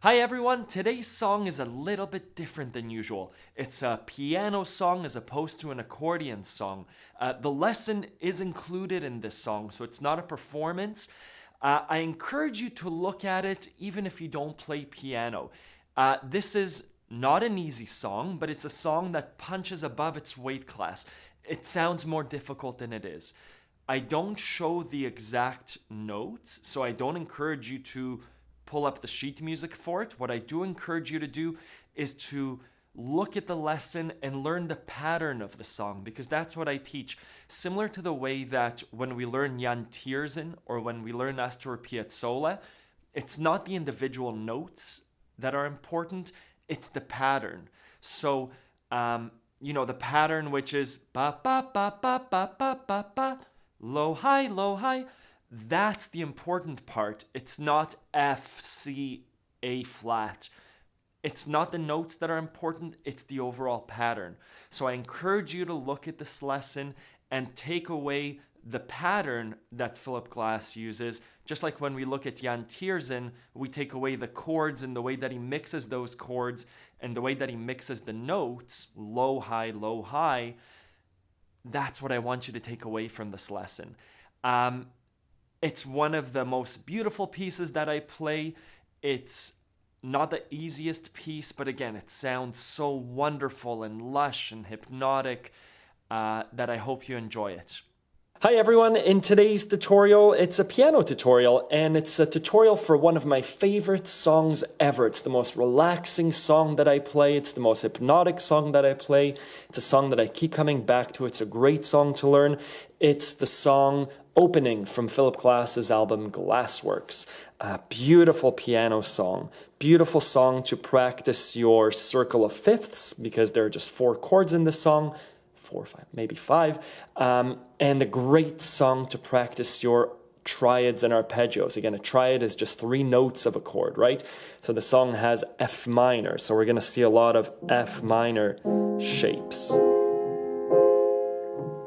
Hi everyone, today's song is a little bit different than usual. It's a piano song as opposed to an accordion song. The lesson is included in this song, so it's not a performance. I encourage you to look at it even if you don't play piano. This is not an easy song, but it's a song that punches above its weight class. It sounds more difficult than it is. I don't show the exact notes, so I don't encourage you to pull up the sheet music for it. What I do encourage you to do is to look at the lesson and learn the pattern of the song, because that's what I teach. Similar to the way that when we learn Jan Tiersen or when we learn Astor Piazzolla, it's not the individual notes that are important, it's the pattern. So, the pattern which is ba ba ba ba ba ba ba ba, low high, that's the important part. It's not F, C, A flat. It's not the notes that are important, it's the overall pattern. So I encourage you to look at this lesson and take away the pattern that Philip Glass uses. Just like when we look at Jan Tiersen, we take away the chords and the way that he mixes those chords and the way that he mixes the notes, low, high. That's what I want you to take away from this lesson. It's one of the most beautiful pieces that I play. It's not the easiest piece, but again, it sounds so wonderful and lush and hypnotic that I hope you enjoy it. Hi everyone, in today's tutorial, it's a piano tutorial, and it's a tutorial for one of my favorite songs ever. It's the most relaxing song that I play, it's the most hypnotic song that I play, it's a song that I keep coming back to, it's a great song to learn. It's the song Opening from Philip Glass's album Glassworks. A beautiful piano song, beautiful song to practice your circle of fifths, because there are just 4 chords in this song. 4 or 5, maybe 5, and a great song to practice your triads and arpeggios. Again, a triad is just 3 notes of a chord, right? So the song has F minor, so we're going to see a lot of F minor shapes,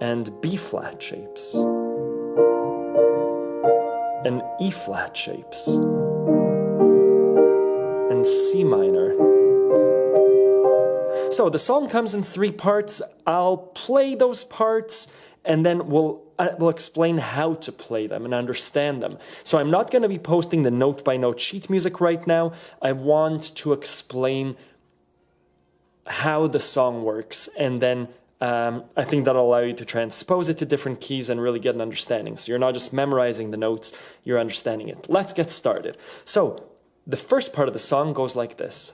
and B flat shapes, and E flat shapes, and C minor. So the song comes in 3 parts. I'll play those parts and then we'll explain how to play them and understand them. So I'm not going to be posting the note-by-note sheet music right now. I want to explain how the song works, and then I think that'll allow you to transpose it to different keys and really get an understanding. So you're not just memorizing the notes, you're understanding it. Let's get started. So the first part of the song goes like this.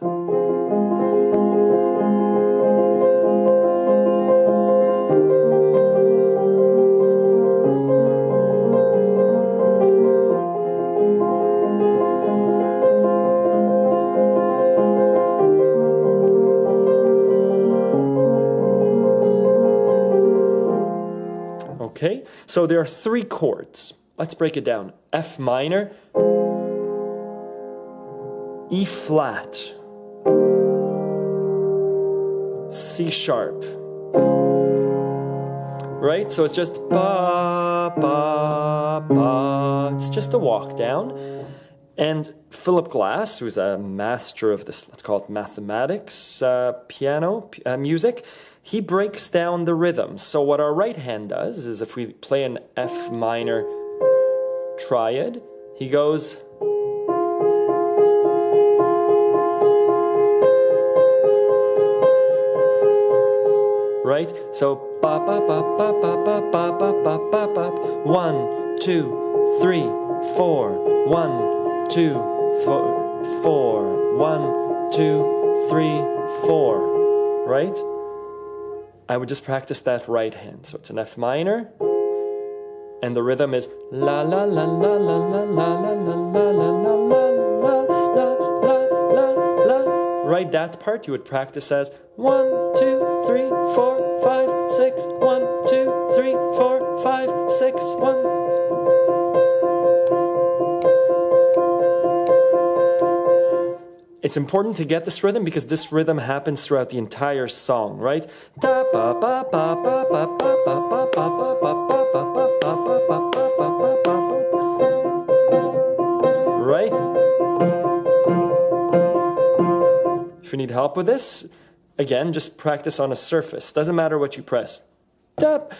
Okay, so there are 3 chords. Let's break it down. F minor, E flat, C sharp. Right? So it's just ba, ba, ba. It's just a walk down. And Philip Glass, who's a master of this, let's call it mathematics, piano music, he breaks down the rhythm. So what our right hand does is, if we play an F minor triad, he goes right? So ba ba ba ba ba ba ba ba ba ba ba. 1, 2, 3, 4. 1, 2, 4. 1, 2, 3, 4. Right? I would just practice that right hand. So it's an F minor, and the rhythm is la la la la la la la la la la la la la la la la. Right, that part you would practice as 1, 2, 3, 4, 5, 6. 1, 2, 3, 4, 5, 6. 1. It's important to get this rhythm because this rhythm happens throughout the entire song, right? Da ba ba ba ba ba ba ba ba ba ba ba ba ba ba ba ba ba. Right? If you need help with this, again, just practice on a surface. Doesn't matter what you press. Tap.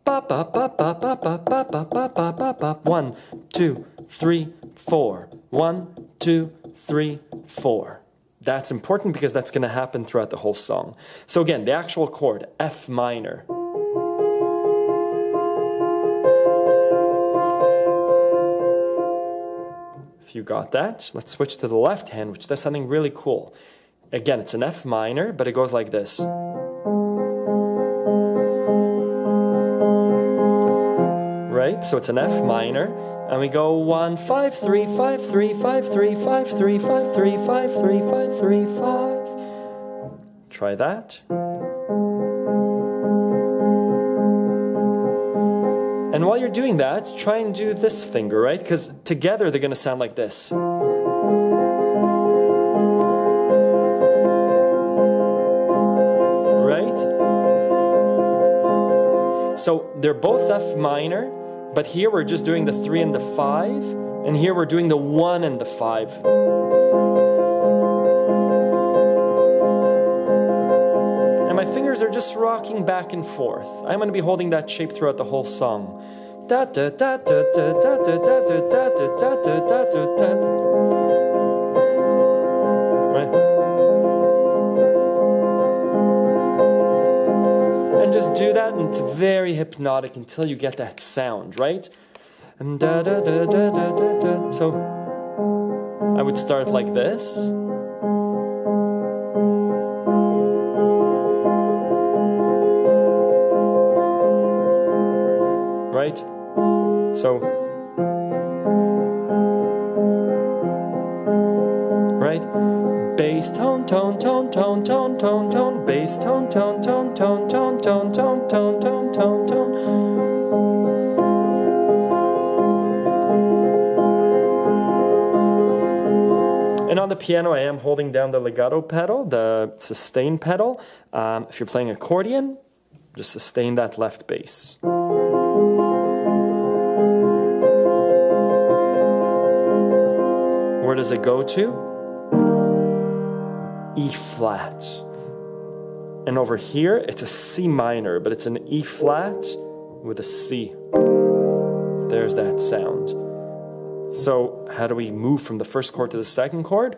Ba ba ba ba ba ba ba ba ba ba ba ba. 1, 2, 3, 4. 1, 2, 3, 4. That's important because that's going to happen throughout the whole song. So again, the actual chord, F minor. If you got that, let's switch to the left hand, which does something really cool. Again, it's an F minor, but it goes like this. Right? So it's an F minor, and we go 1, 5, 3, 5, 3, 5, 3, 5, 3, 5, 3, 5, 3, 5, 3, 5. Try that. And while you're doing that, try and do this finger, right? Because together they're going to sound like this. Right? So they're both F minor, but here we're just doing the 3 and the 5, and here we're doing the 1 and the 5. And my fingers are just rocking back and forth. I'm going to be holding that shape throughout the whole song. Da da da da da da da da da da da da da da. Right? And just do that, and it's very hypnotic until you get that sound, right? And da da da da da da da. So I would start like this. Right? So, right? Bass tone, tone, tone, tone, tone, tone, tone, bass tone, tone, tone, tone, tone, tone, tone, tone, tone, tone, tone. And on the piano, I am holding down the legato pedal, the sustain pedal. If you're playing accordion, just sustain that left bass. Where does it go to? E flat. And over here, it's a C minor, but it's an E flat with a C. There's that sound. So how do we move from the first chord to the second chord?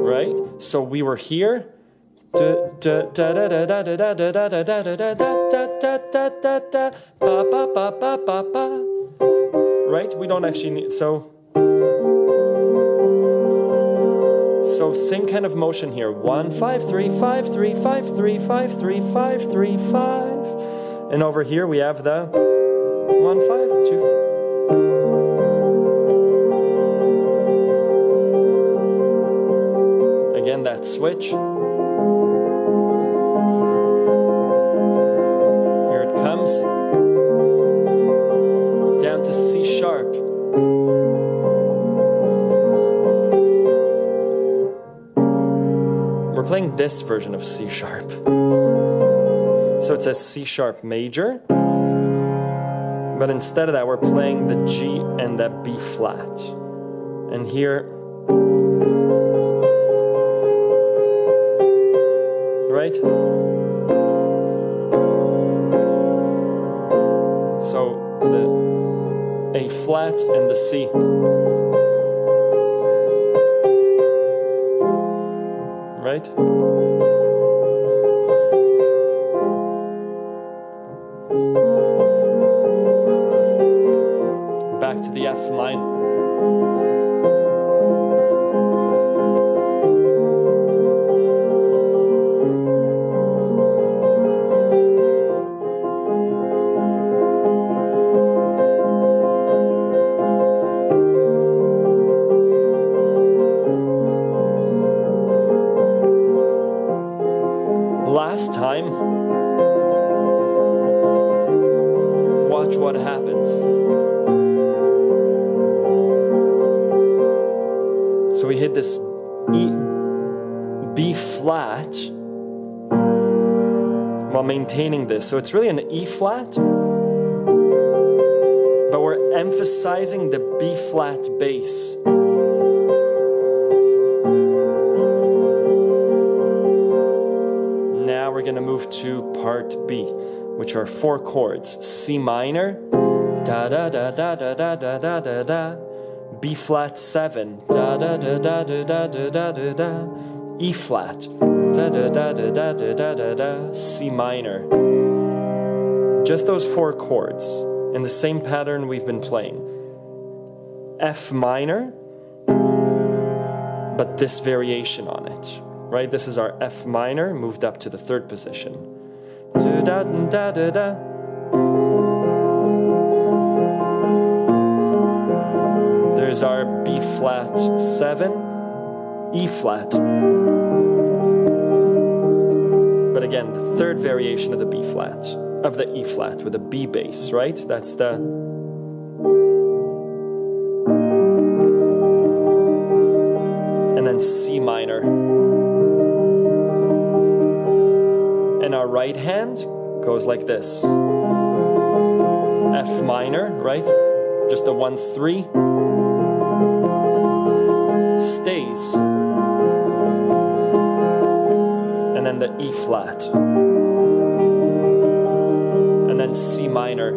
Right? So we were here. Right? We don't actually need, so same kind of motion here. 1, 5, 3, 5, 3, 5, 3, 5, 3, 5, 3, 5. And over here we have the 1, 5, 2. Again, that switch. Here it comes. Down to C sharp. We're playing this version of C sharp. So it's a C sharp major. But instead of that, we're playing the G and the B flat. And here, right? So the A flat and the C. Right? Back to the F minor. Last time, watch what happens. So we hit this B flat while maintaining this. So it's really an E flat but we're emphasizing the B flat bass. Now we're going to move to part B, which are 4 chords. C minor, da da da da da da da da da da. B flat 7, da da da da da da da da da da. E flat, da da da da da da da da da. C minor. Just those 4 chords in the same pattern we've been playing. F minor, but this variation on it. Right? This is our F minor moved up to the 3rd position. Da da da da da. There's our B flat 7, E flat. But again, the 3rd variation of the B flat, of the E flat with a B bass, right? That's the... And then C minor. And our right hand goes like this. F minor, right? Just a 1-3. Stays. And then the E flat. And then C minor.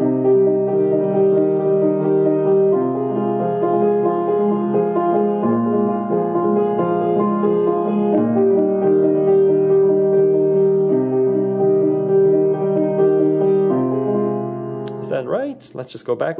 Is that right? Let's just go back.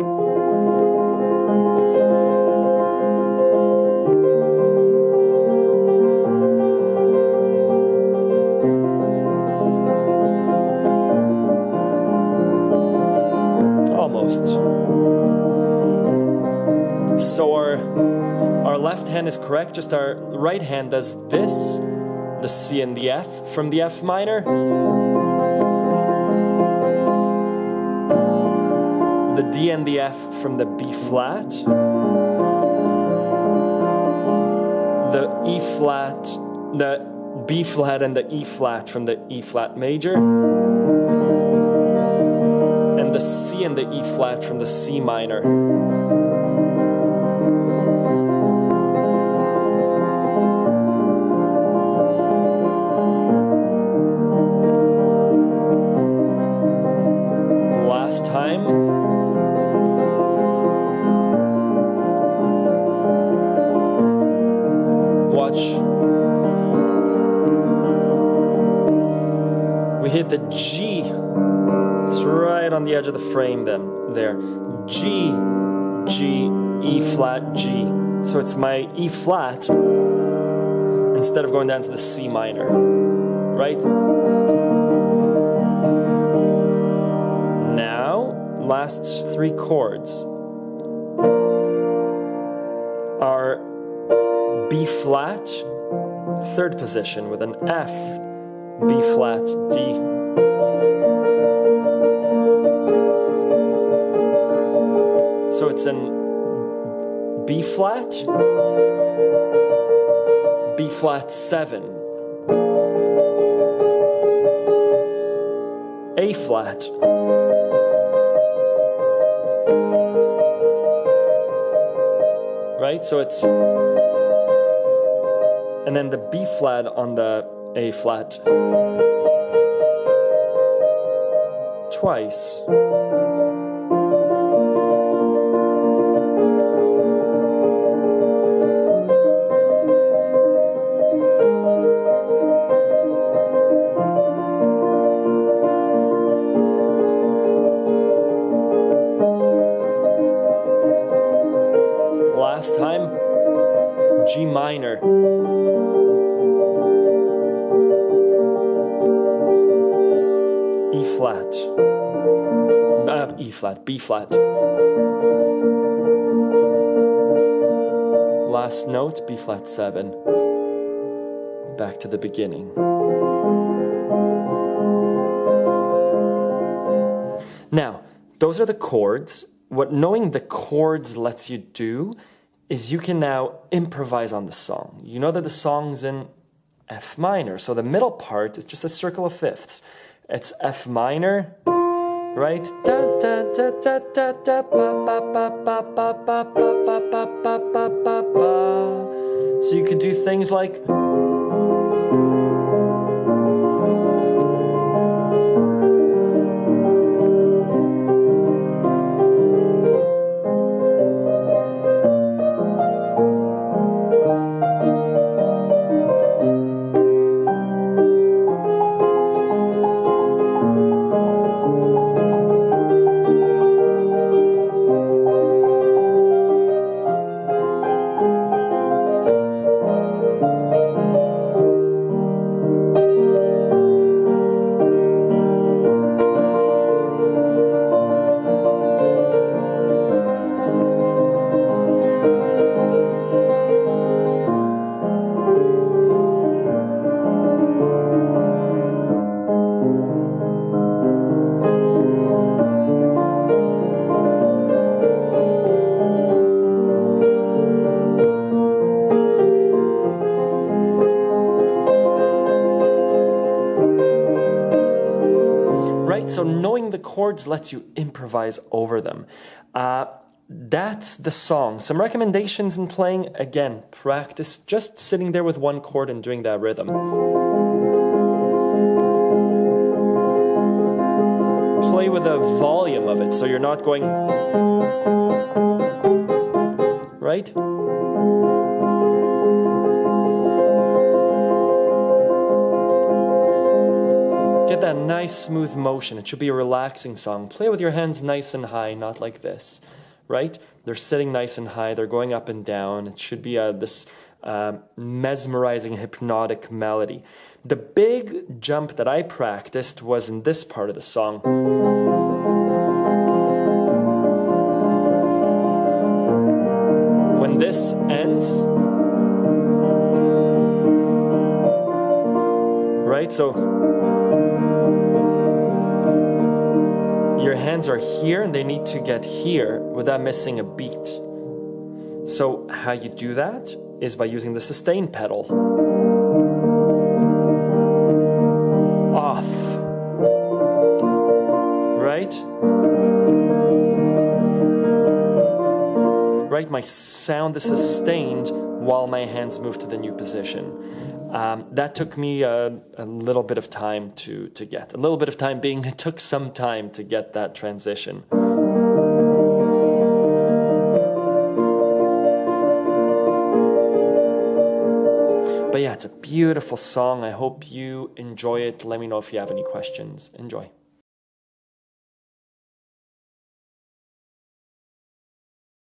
So our left hand is correct, just our right hand does this, the C and the F from the F minor, the D and the F from the B flat, the E flat, the B flat and the E flat from the E flat major, and the C and the E flat from the C minor. Last time. Watch. We hit the G. It's right on the edge of the frame then, there. G, G, E flat, G. So it's my E flat instead of going down to the C minor, right? Now, last 3 chords are B flat, 3rd position with an F, B flat, D. So it's an B flat 7, A flat, right? So it's, and then the B flat on the A flat twice. Last time, G minor. E flat. E flat, B flat. Last note, B flat 7. Back to the beginning. Now, those are the chords. What knowing the chords lets you do is you can now improvise on the song. You know that the song's in F minor, so the middle part is just a circle of fifths. It's F minor, right? Da, da, da, da, da, da, ba, ba, ba, ba, ba, ba, ba, ba, ba, ba, ba, ba. So you could do things like so knowing the chords lets you improvise over them. That's the song. Some recommendations in playing, again, practice just sitting there with one chord and doing that rhythm. Play with a volume of it, so you're not going, right? Get that nice smooth motion. It should be a relaxing song. Play with your hands nice and high, not like this, right? They're sitting nice and high. They're going up and down. It should be this mesmerizing, hypnotic melody. The big jump that I practiced was in this part of the song. When this ends, right? So your hands are here and they need to get here without missing a beat. So how you do that is by using the sustain pedal. Off. Right? Right, my sound is sustained while my hands move to the new position. That took me a little bit of time to get. A little bit of time being, it took some time to get that transition. But yeah, it's a beautiful song. I hope you enjoy it. Let me know if you have any questions. Enjoy.